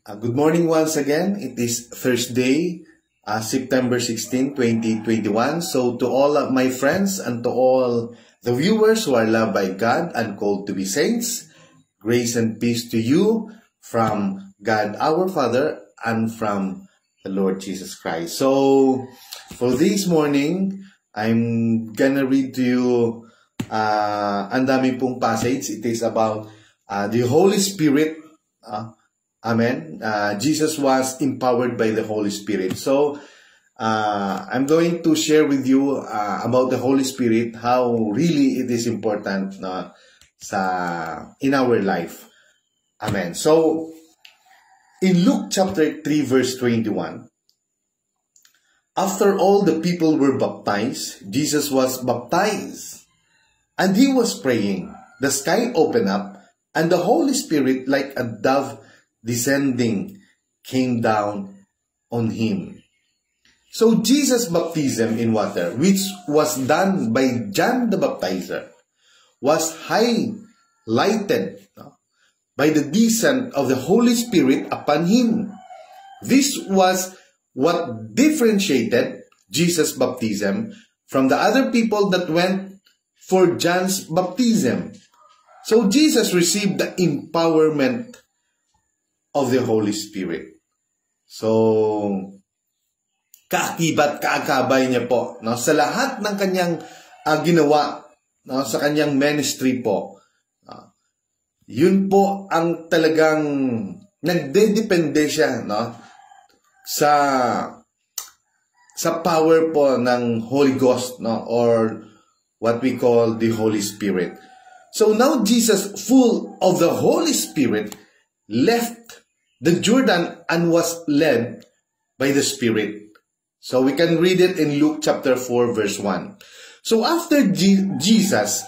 Good morning once again. It is Thursday, September 16, 2021. So to all of my friends and to all the viewers who are loved by God and called to be saints, grace and peace to you from God our Father and from the Lord Jesus Christ. So for this morning, I'm gonna read to you ang dami pong passage. It is about the Holy Spirit. Amen. Jesus was empowered by the Holy Spirit. So, I'm going to share with you about the Holy Spirit, how really it is important in our life. Amen. So, in Luke chapter 3 verse 21, after all the people were baptized, Jesus was baptized, and he was praying. The sky opened up, and the Holy Spirit, like a dove descending, came down on him. So Jesus' baptism in water, which was done by John the Baptizer, was highlighted by the descent of the Holy Spirit upon him. This was what differentiated Jesus' baptism from the other people that went for John's baptism. So Jesus received the empowerment of the Holy Spirit. So, kaakibat, kaakabay niya po, sa lahat ng kanyang ginawa, sa kanyang ministry po. Yun po ang talagang nagdedepende siya sa power po ng Holy Ghost, or what we call the Holy Spirit. So now Jesus, full of the Holy Spirit, left the Jordan and was led by the Spirit. So we can read it in Luke chapter 4 verse 1. So after Jesus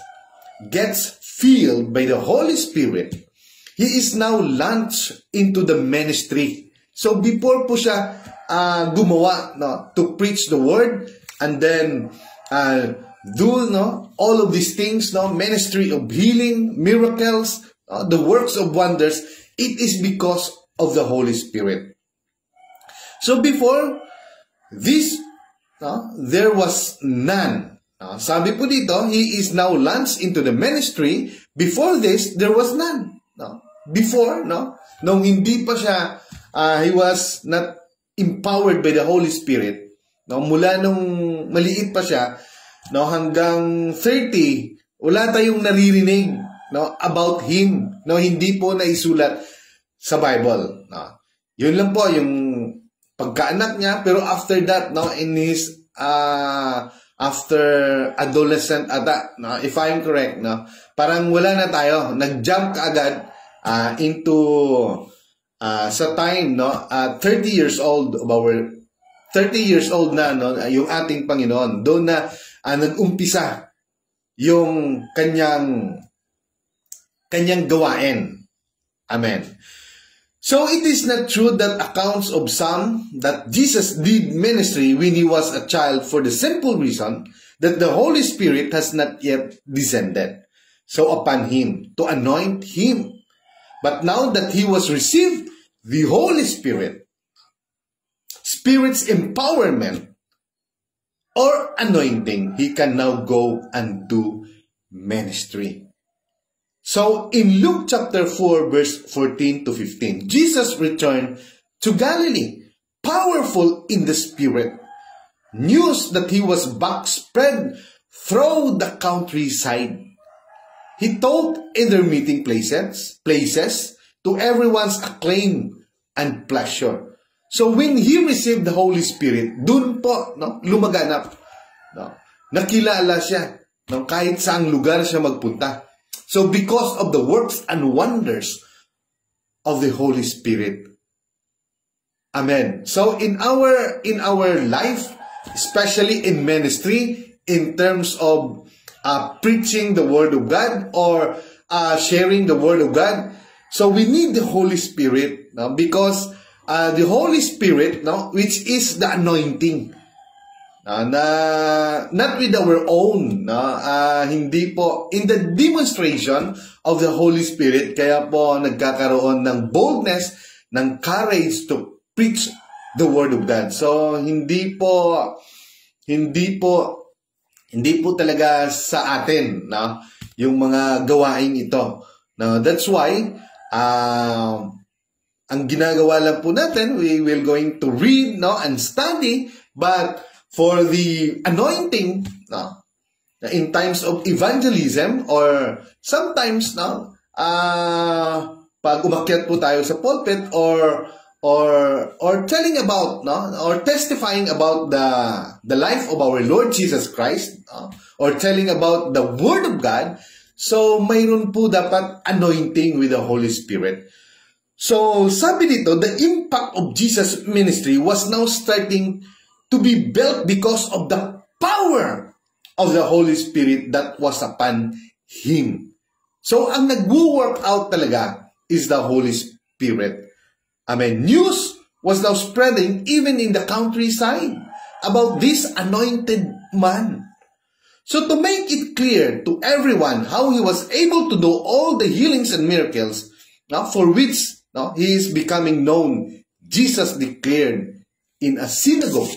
gets filled by the Holy Spirit, he is now launched into the ministry. So before po siya gumawa to preach the word and then do all of these things, ministry of healing, miracles, the works of wonders, it is because of the Holy Spirit. So before this, there was none. Sabi po dito, he is now launched into the ministry. Before this, there was none. Before, nung hindi pa siya, he was not empowered by the Holy Spirit. Mula nung maliit pa siya, hanggang 30, wala tayong naririnig about him. Hindi po naisulat sa Bible. Yun lang po yung pagkaanak niya, pero after that, in his after adolescent ata, if I'm correct, parang wala na tayo, nag-jump kaagad into sa time, 30 years old of our 30 years old na yung ating Panginoon. Doon na nag-umpisa yung kanyang gawain. Amen. So it is not true that accounts of some that Jesus did ministry when he was a child, for the simple reason that the Holy Spirit has not yet descended upon him to anoint him. But now that he was received the Holy Spirit, Spirit's empowerment or anointing, he can now go and do ministry. So, in Luke chapter 4, verse 14 to 15, Jesus returned to Galilee, powerful in the Spirit. News that he was back spread through the countryside. He taught in their meeting places to everyone's acclaim and pleasure. So, when he received the Holy Spirit, dun po, lumaganap. Nakilala siya. Kahit saang lugar siya magpunta. So because of the works and wonders of the Holy Spirit. Amen. So in our life, especially in ministry, in terms of preaching the Word of God or sharing the Word of God, so we need the Holy Spirit because the Holy Spirit, which is the anointing, not with our own, hindi po, in the demonstration of the Holy Spirit, kaya po nagkakaroon ng boldness ng courage to preach the Word of God. So, hindi po talaga sa atin, no, yung mga gawain ito. No, that's why, ang ginagawa lang po natin, we will going to read, no, and study, but for the anointing, no, in times of evangelism, or sometimes, no, pag umakyat po tayo sa pulpit, or telling about, no, or testifying about the life of our Lord Jesus Christ, no, or telling about the Word of God, so mayroon po dapat anointing with the Holy Spirit. So sabi dito, the impact of Jesus' ministry was now starting to be built because of the power of the Holy Spirit that was upon Him. So ang nag-work out talaga is the Holy Spirit. Amen. News was now spreading even in the countryside about this anointed man. So to make it clear to everyone how he was able to do all the healings and miracles, for which he is becoming known, Jesus declared in a synagogue,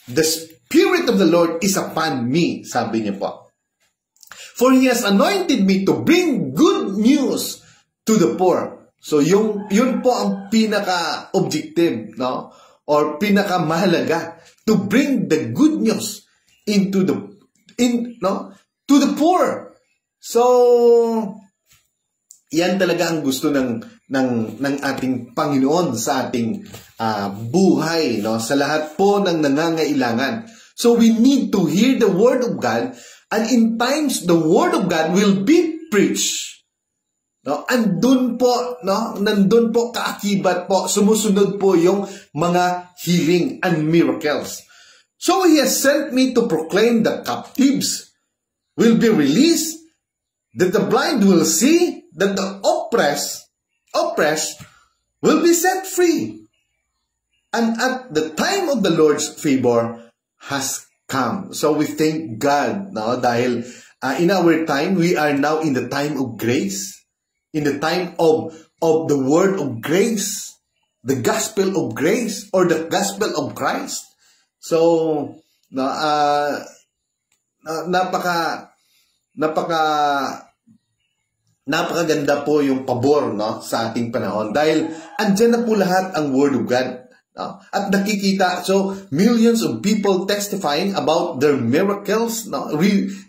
the Spirit of the Lord is upon me, sabi niya po. For He has anointed me to bring good news to the poor. So yun po ang pinaka-objective, no? Or pinaka-mahalaga, to bring the good news to the poor. So yan talaga ang gusto ng ating Panginoon sa ating buhay, no? Sa lahat po ng nangangailangan. So we need to hear the Word of God, and in times the Word of God will be preached. No? Nandun po kaakibat po, sumusunod po yung mga healing and miracles. So He has sent me to proclaim that captives will be released, that the blind will see, that the oppressed will be set free. And at the time of the Lord's favor has come. So we thank God, no? Dahil in our time, we are now in the time of grace, in the time of the word of grace, the gospel of grace, or the gospel of Christ. So, napakaganda po yung pabor, no, sa ating panahon, dahil andyan na po lahat ang Word of God. No? At nakikita, so millions of people testifying about their miracles, no?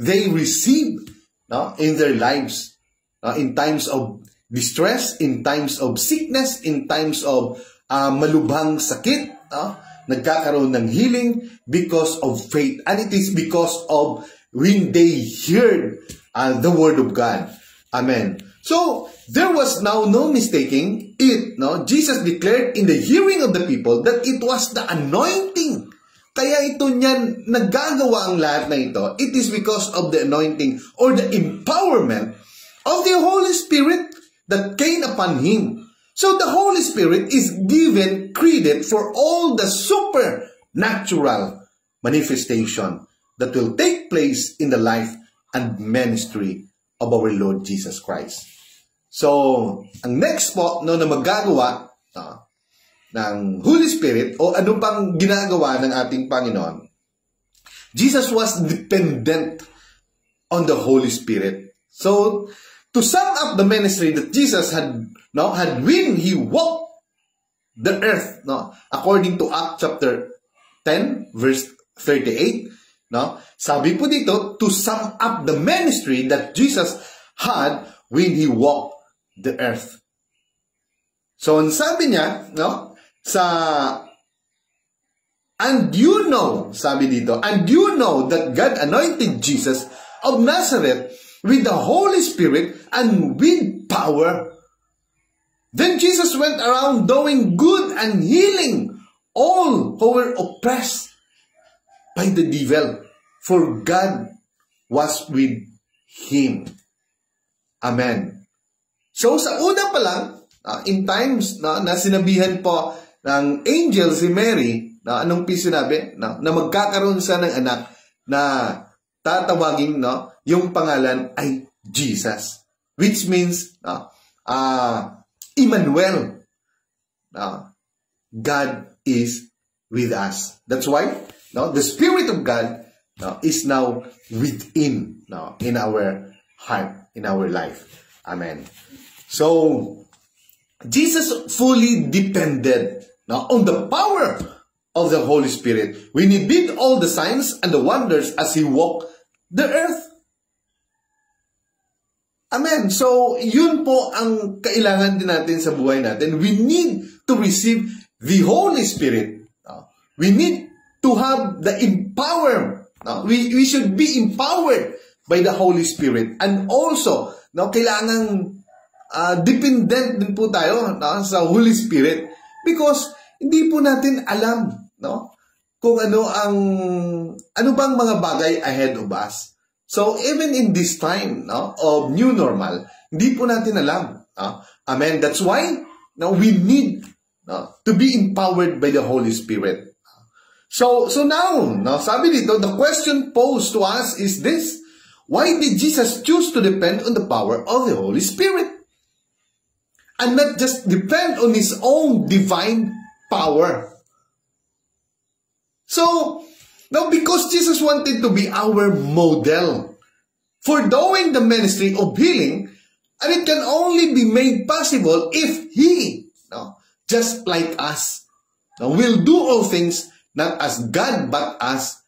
They receive, no, in their lives, in times of distress, in times of sickness, in times of malubhang sakit, no? Nagkakaroon ng healing because of faith, and it is because of when they heard the Word of God. Amen. So there was now no mistaking it, no? Jesus declared in the hearing of the people that it was the anointing. Kaya ito niyan, nagagawa ang lahat na ito. It is because of the anointing or the empowerment of the Holy Spirit that came upon Him. So the Holy Spirit is given credit for all the supernatural manifestation that will take place in the life and ministry of our Lord Jesus Christ. So, ang next po na magagawa ng Holy Spirit, o ano pang ginagawa ng ating Panginoon, Jesus was dependent on the Holy Spirit. So, to sum up the ministry that Jesus had when He walked the earth, no, according to Acts chapter 10, verse 38, no, sabi po dito, to sum up the ministry that Jesus had when He walked the earth. So, ang sabi niya, no, and you know, sabi dito, and you know that God anointed Jesus of Nazareth with the Holy Spirit and with power. Then Jesus went around doing good and healing all who were oppressed by the devil, for God was with Him. Amen. So sa una pa lang, in times na sinabihan po ng angel si Mary, anong sinabi? Na magkakaroon siya ng anak na tatawagin, yung pangalan ay Jesus. Which means, Emmanuel. God is with us. That's why the Spirit of God is now within in our heart, in our life. Amen. So, Jesus fully depended on the power of the Holy Spirit when He did all the signs and the wonders as He walked the earth. Amen. So, yun po ang kailangan din natin sa buhay natin. We need to receive the Holy Spirit. We need to have the empowerment. We should be empowered by the Holy Spirit. And also, kailangan dependent din po tayo sa Holy Spirit because hindi po natin alam kung ano bang mga bagay ahead of us. So, even in this time of new normal, hindi po natin alam. Amen. That's why we need to be empowered by the Holy Spirit. So now, sabi dito, the question posed to us is this: why did Jesus choose to depend on the power of the Holy Spirit? And not just depend on His own divine power. So, now, because Jesus wanted to be our model for doing the ministry of healing, and it can only be made possible if He, just like us, will do all things not as God but as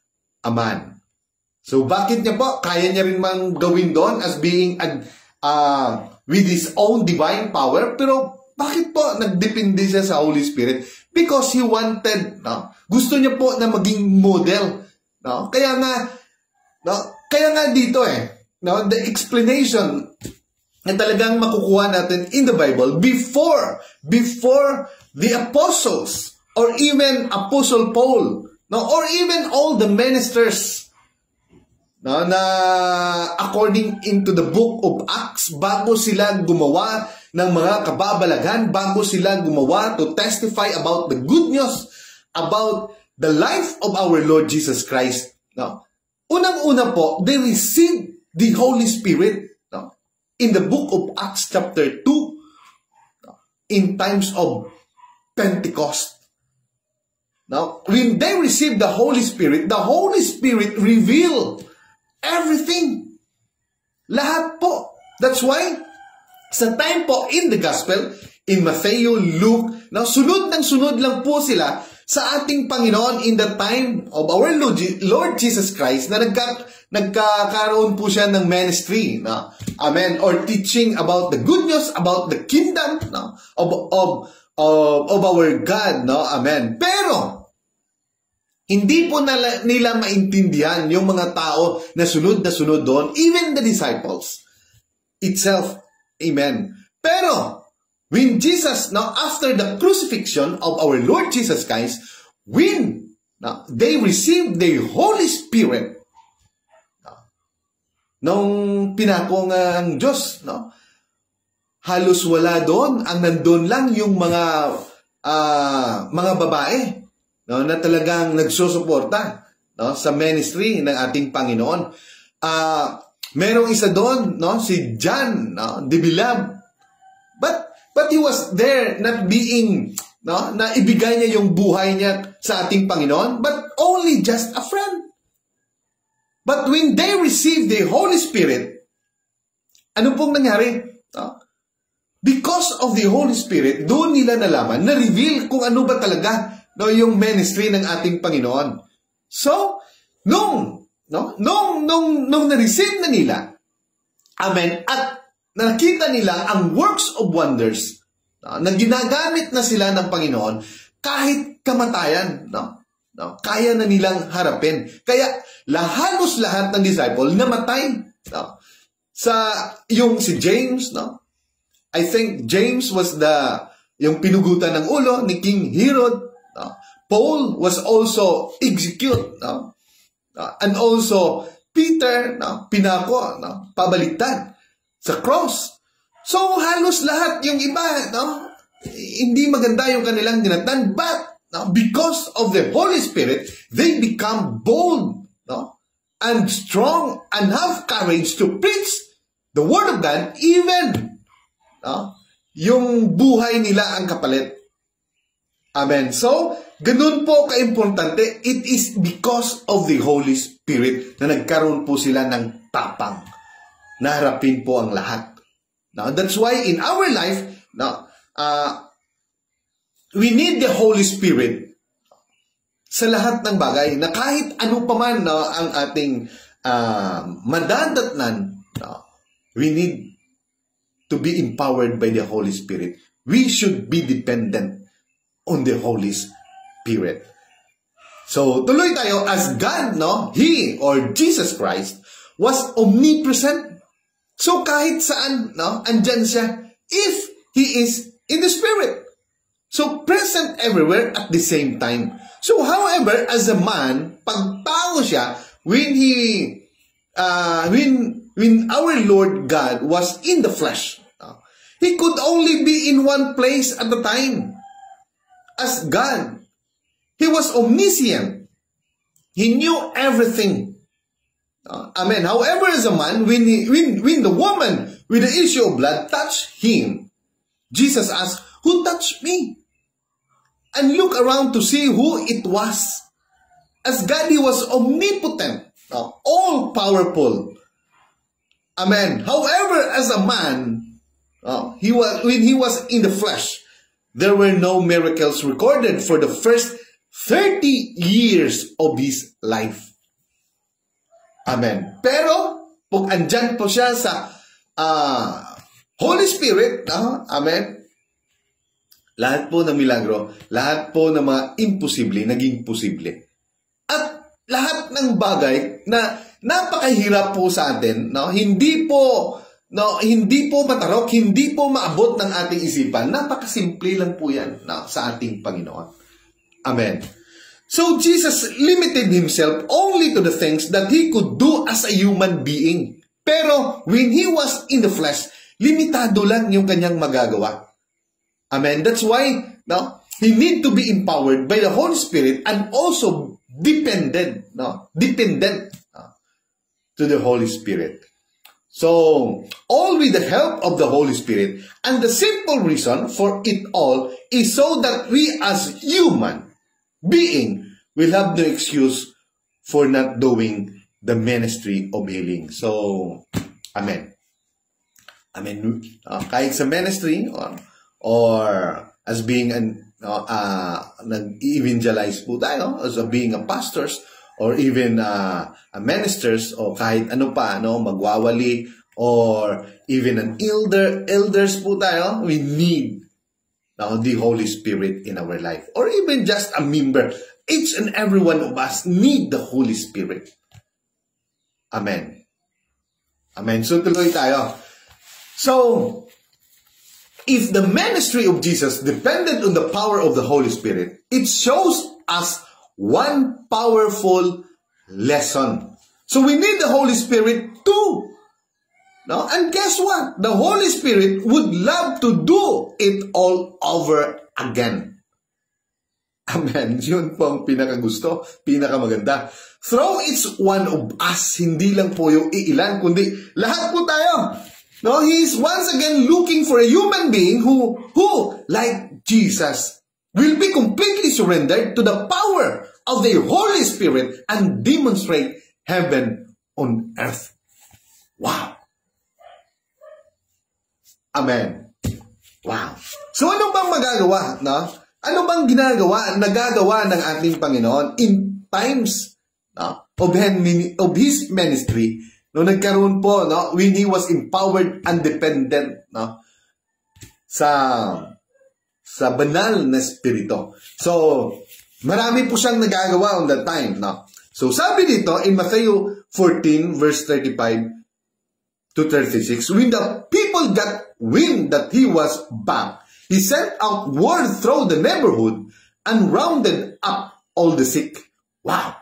a man. So, bakit niya po? Kaya niya rin mang gawin doon as being with His own divine power, pero bakit po nagdepende siya sa Holy Spirit? Because He wanted, gusto niya po na maging model. Kaya nga dito the explanation na talagang makukuha natin in the Bible before the apostles or even Apostle Paul or even all the ministers na according into the book of Acts, bago sila gumawa ng mga kababalaghan, bago sila gumawa to testify about the good news about the life of our Lord Jesus Christ. Unang-una po, they received the Holy Spirit in the book of Acts chapter 2 in times of Pentecost. Now, when they received the Holy Spirit revealed everything. Lahat po. That's why, sa time po in the Gospel, in Matthew, Luke, sunod ng sunod lang po sila sa ating Panginoon in the time of our Lord Jesus Christ na nagkakaroon po siya ng ministry. Amen. Or teaching about the good news, about the kingdom of our God. Amen. Pero, hindi po nila maintindihan yung mga tao na sunod doon, even the disciples itself. Amen. Pero, when Jesus, after the crucifixion of our Lord Jesus Christ, when they received the Holy Spirit, nung pinako ang Diyos, halos wala doon. Ang nandun lang yung mga babae na talagang nagsusuporta sa ministry ng ating Panginoon. Merong isa doon, si John, the beloved. But he was there not being, na ibigay niya yung buhay niya sa ating Panginoon, but only just a friend. But when they received the Holy Spirit, ano pong nangyari? Because of the Holy Spirit, doon nila nalaman, na-reveal kung ano ba talaga yung ministry ng ating Panginoon. So, nung na-receive na nila, amen, at nakita nila ang works of wonders na ginagamit na sila ng Panginoon, kahit kamatayan, kaya na nilang harapin. Kaya halos lahat ng disciple namatay. Yung si James, I think James was yung pinugutan ng ulo ni King Herod. Paul was also executed. And also Peter, pinako, pabaliktad sa cross. So halos lahat yung iba, hindi maganda yung kanilang dinatan, but because of the Holy Spirit, they become bold and strong and have courage to preach the Word of God, even yung buhay nila ang kapalit. Amen. So, ganun po kaimportante. It is because of the Holy Spirit na nagkaroon po sila ng tapang na harapin po ang lahat. Now, that's why in our life, we need the Holy Spirit sa lahat ng bagay na kahit ano pa man ang ating madadatnan, we need to be empowered by the Holy Spirit. We should be dependent on the Holy Spirit. So, tuloy tayo, as God, He or Jesus Christ was omnipresent. So, kahit saan, andyan siya, if He is in the Spirit. So, present everywhere at the same time. So, however, as a man, pag tao siya, when our Lord God was in the flesh, He could only be in one place at a time. As God, He was omniscient. He knew everything. Amen. However, as a man, when the woman with the issue of blood touched Him, Jesus asked, "Who touched me?" And look around to see who it was. As God, He was omnipotent, all-powerful. Amen. However, as a man, when He was in the flesh, there were no miracles recorded for the first 30 years of His life. Amen. Pero, kung andyan po siya sa Holy Spirit, amen, lahat po ng milagro, lahat po ng mga imposible, naging posible. At lahat ng bagay na napakahirap po sa atin, hindi po matarok, hindi po maabot ng ating isipan. Napakasimple lang po yan sa ating Panginoon. Amen. So, Jesus limited Himself only to the things that He could do as a human being. Pero, when He was in the flesh, limitado lang yung kanyang magagawa. Amen. That's why, He need to be empowered by the Holy Spirit and also dependent to the Holy Spirit. So, all with the help of the Holy Spirit. And the simple reason for it all is so that we as human being will have no excuse for not doing the ministry of healing. So, amen. Amen. Kahit sa ministry or as being nag-evangelize po tayo, as being a pastors, or even a ministers, o kahit ano pa, magwawali, or even an elders po tayo, we need the Holy Spirit in our life. Or even just a member. Each and every one of us need the Holy Spirit. Amen. Amen. So, tuloy tayo. So, if the ministry of Jesus depended on the power of the Holy Spirit, it shows us one powerful lesson. So we need the Holy Spirit too. And guess what? The Holy Spirit would love to do it all over again. Amen. Yun po ang pinakagusto, pinakamaganda. Through it's one of us, hindi lang po yung iilan, kundi lahat po tayo. He is once again looking for a human being who like Jesus, will be completely surrendered to the power of the Holy Spirit and demonstrate heaven on earth. Wow. Amen. Wow. So, ano bang magagawa, Ano bang nagagawa ng ating Panginoon in times of His ministry, nagkaroon po, when He was empowered and dependent, sa banal na espiritu. So, marami po siyang nagagawa on that time. So, sabi dito in Matthew 14 verse 35 to 36, when the people got wind that He was back, He sent out word through the neighborhood and rounded up all the sick. Wow!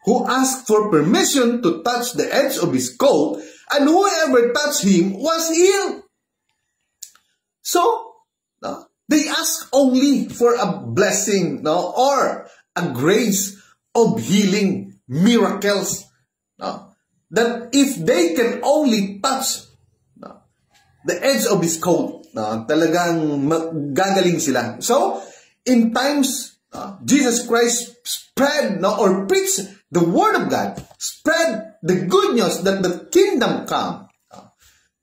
Who asked for permission to touch the edge of His coat, and whoever touched Him was healed. So, they ask only for a blessing, or a grace of healing, miracles. That if they can only touch the edge of His coat, talagang gagaling sila. So, in times Jesus Christ spread or preached the Word of God, spread the good news that the kingdom come,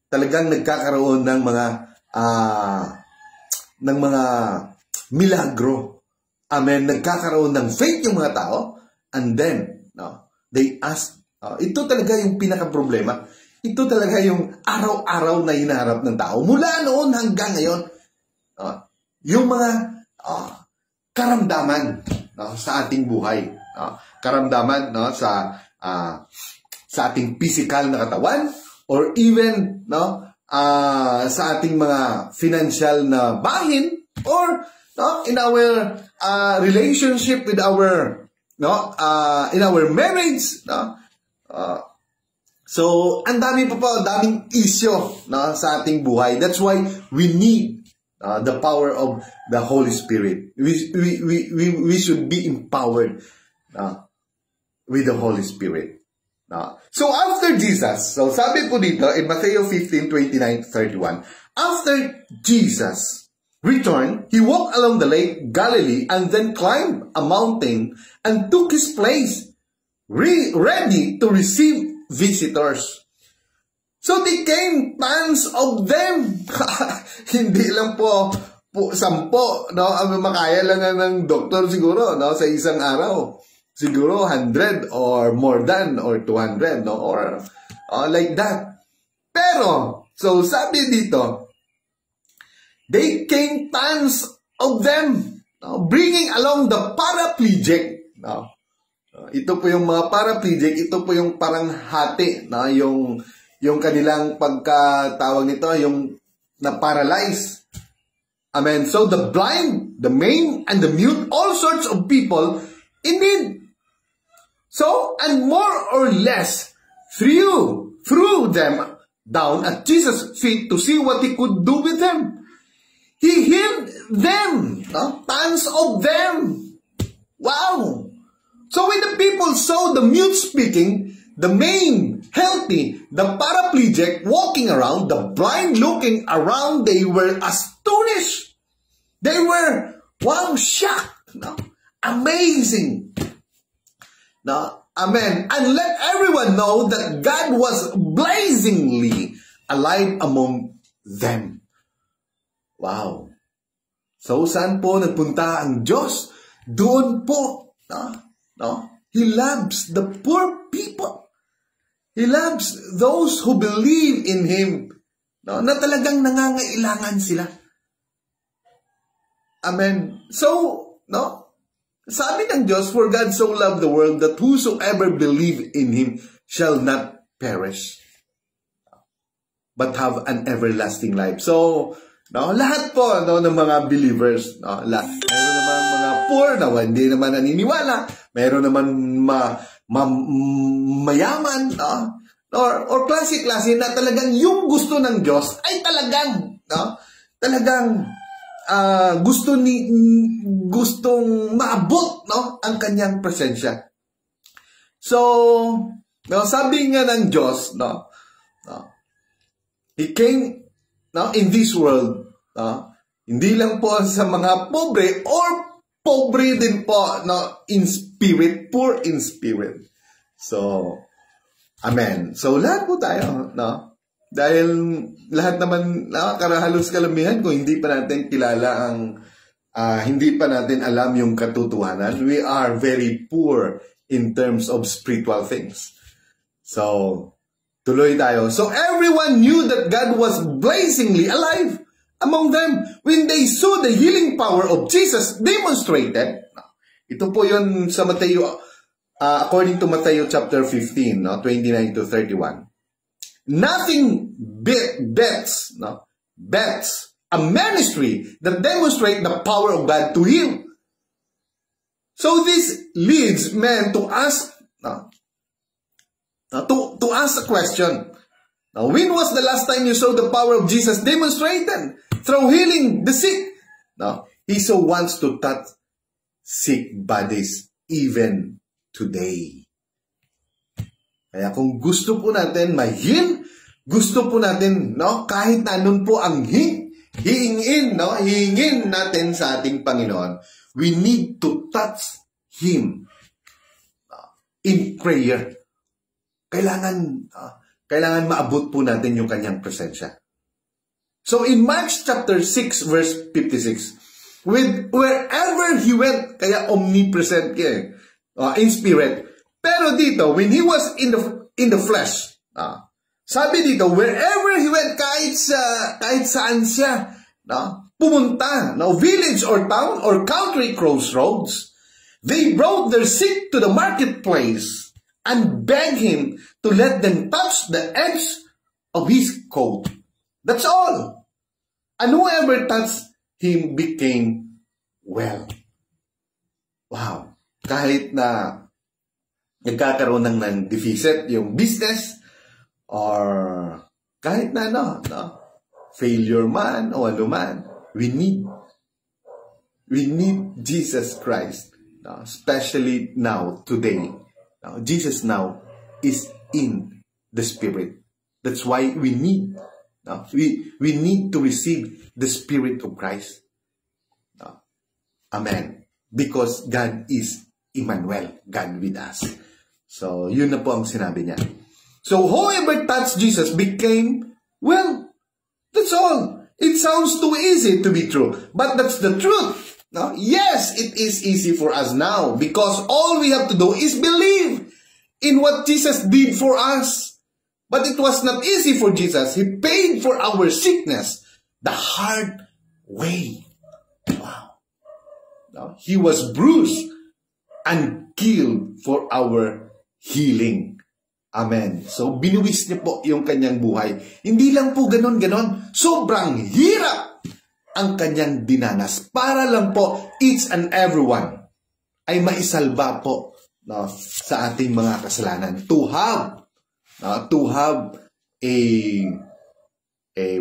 talagang nagkakaroon ng mga milagro. Amen. Nagkakaroon ng faith yung mga tao, and then they ask, ito talaga yung pinaka-problema. Ito talaga yung araw-araw na hinaharap ng tao. Mula noon hanggang ngayon, yung mga karamdaman sa ating buhay. Karamdaman sa ating physical na katawan, or even sa ating mga financial na bahin, or in our relationship with our in our marriage. So ang dami daming issue sa ating buhay. That's why we need the power of the Holy Spirit. We should be empowered with the Holy Spirit. So after Jesus, so sabi ko dito in Matthew 15:29-31, after Jesus returned, he walked along the lake Galilee and then climbed a mountain and took his place, ready to receive visitors. So they came, tons of them. Hindi lang po 10, makaya lang ng doktor siguro, sa isang araw. Siguro 100 or more than, or 200, or like that. Pero, so sabi dito, they came, tons of them, bringing along the paraplegic. Ito po yung mga paraplegic, ito po yung parang hati, yung kanilang pagkatawag nito, yung na-paralyze. Amen. So the blind, the maimed, and the mute, all sorts of people in need. So, and more or less, threw them down at Jesus' feet to see what he could do with them. He healed them, tons of them. Wow! So when the people saw the mute speaking, the maimed, healthy, the paraplegic walking around, the blind looking around, they were astonished. They were, shocked. Amazing. Amen. And let everyone know that God was blazingly alive among them. Wow. So saan po nagpunta ang Diyos? Doon po. He loves the poor people. He loves those who believe in Him. Na talagang nangangailangan sila. Amen. So, sabi ng Diyos, for God so loved the world that whosoever believe in Him shall not perish, but have an everlasting life. So, lahat po ng mga believers, mayroon naman mga poor na hindi naman naniniwala, mayroon naman mayaman, or klase-klase na talagang yung gusto ng Diyos ay talagang gustong maabot ang kanyang presensya. So, sabi nga ng Diyos, He came in this world, hindi lang po sa mga pobre, or pobre din po in spirit, poor in spirit. So, amen. So, lahat po tayo, dahil lahat naman, halos kalamihan, kung hindi pa natin kilala hindi pa natin alam yung katotohanan, we are very poor in terms of spiritual things. So, tuloy tayo. So, everyone knew that God was blazingly alive among them when they saw the healing power of Jesus demonstrated. Ito po yun sa Matthew, according to Matthew chapter 15, 29-31. Nothing beats a ministry that demonstrates the power of God to heal. So this leads men to ask to ask a question. Now, when was the last time you saw the power of Jesus demonstrated through healing the sick? Now, He so wants to touch sick bodies even today. Kaya kung gusto po natin ma-heal, gusto po natin, kahit na nun po ang hihingin natin sa ating Panginoon, we need to touch Him in prayer. Kailangan maabot po natin yung kanyang presensya. So in Mark chapter 6 verse 56, wherever he went, kaya omnipresent in spirit. Pero dito, when he was in the flesh, sabi dito, wherever he went, kahit saan siya pumunta, village or town or country crossroads, they brought their sick to the marketplace and begged him to let them touch the edge of his coat. That's all. And whoever touched him became well. Wow. Kahit na nagkakaroon ng deficit yung business or kahit na failure man o ano man, we need Jesus Christ, especially now, today. Jesus now is in the Spirit. That's why we need to receive the Spirit of Christ. Amen. Because God is Emmanuel, God with us. So, yun na po ang sinabi niya. So, whoever touched Jesus became well. That's all. It sounds too easy to be true. But that's the truth. Yes, it is easy for us now because all we have to do is believe in what Jesus did for us. But it was not easy for Jesus. He paid for our sickness the hard way. Wow. He was bruised and killed for our healing. Amen. So, binuwis niya po yung kanyang buhay. Hindi lang po ganon-ganon. Sobrang hirap ang kanyang dinanas. Para lang po, each and everyone ay maisalba po sa ating mga kasalanan. To have a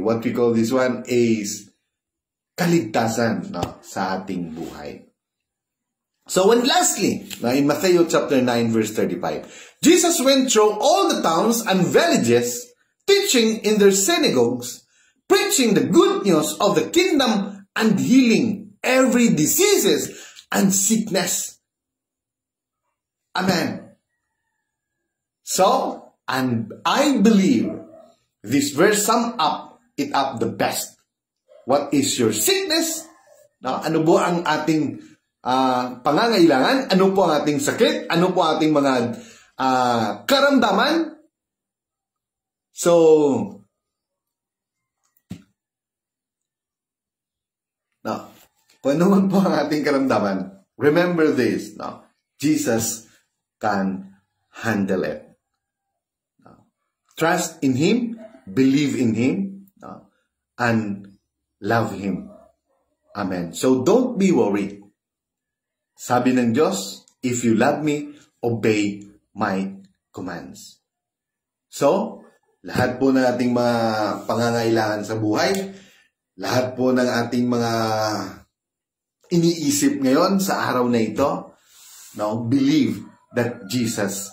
what we call this one is kaligtasan sa ating buhay. So, and lastly, in Matthew chapter 9 verse 35, Jesus went through all the towns and villages, teaching in their synagogues, preaching the good news of the kingdom and healing every diseases and sickness. Amen. So, and I believe this verse sum it up the best. What is your sickness? Ano po ang ating pangangailangan? Ano po ang ating sakit? Ano po ang ating mga karamdaman? So, kung ano man po ang ating karamdaman, remember this, Jesus can handle it. Trust in Him, believe in Him, and love Him. Amen. So don't be worried. Sabi ng Diyos, if you love me, obey my commands. So, lahat po ng ating mga pangangailangan sa buhay, lahat po ng ating mga iniisip ngayon sa araw na ito, believe that Jesus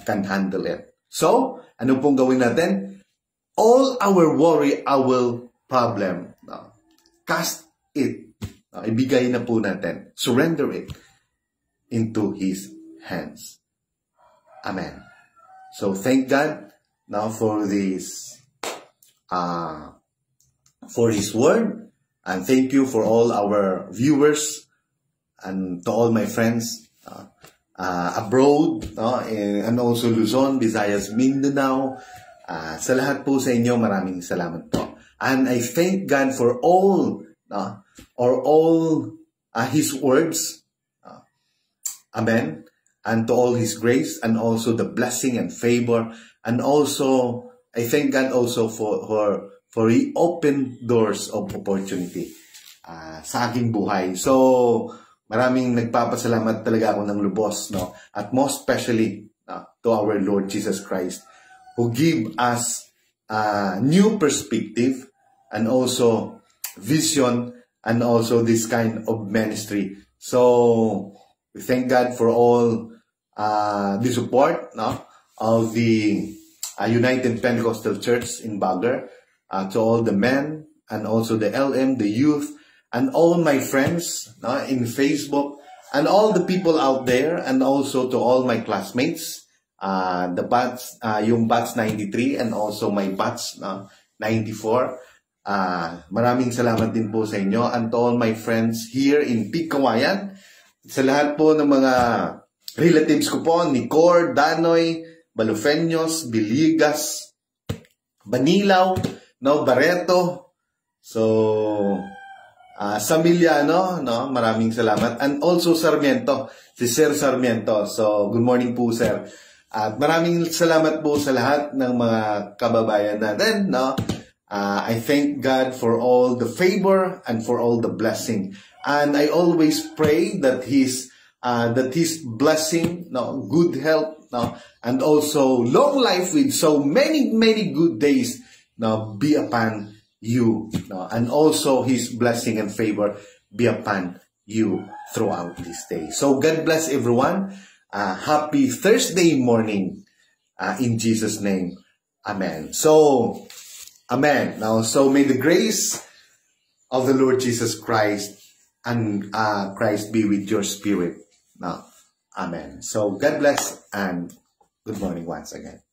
can handle it. So, ano pong gawin natin? All our worry, our problem, cast it. Ibigay na po natin. Surrender it into His hands. Amen. So, thank God now for this, for His word. And thank you for all our viewers and to all my friends abroad, and also Luzon, Visayas, Mindanao. Sa lahat po sa inyo, maraming salamat po. And I thank God for all His words. Amen. And to all His grace and also the blessing and favor. And also, I thank God also for He opened doors of opportunity sa aking buhay. So, maraming nagpapasalamat talaga ako ng lubos, at most especially to our Lord Jesus Christ, who give us new perspective and also vision and also this kind of ministry. So, we thank God for all the support of the United Pentecostal Church in Baguio, to all the men and also the LM, the youth, and all my friends in Facebook, and all the people out there, and also to all my classmates, the batch, yung batch 93, and also my batch 94. Maraming salamat din po sa inyo, and to all my friends here in Pigcawayan, sa lahat po ng mga relatives ko po, Nicor, Danoy, Balufeños, Biligas, Banilaw, Barreto, so Samiliano, maraming salamat, and also Sarmiento, si Sir Sarmiento. So good morning po, sir. At maraming salamat po sa lahat ng mga kababayan natin, I thank God for all the favor and for all the blessing, and I always pray that His blessing, good health, and also long life with so many good days, be upon you, and also His blessing and favor be upon you throughout this day. So God bless everyone. Happy Thursday morning, in Jesus' name, amen. So, amen. Now, so may the grace of the Lord Jesus Christ and Christ be with your spirit. Now, amen. So God bless and good morning once again.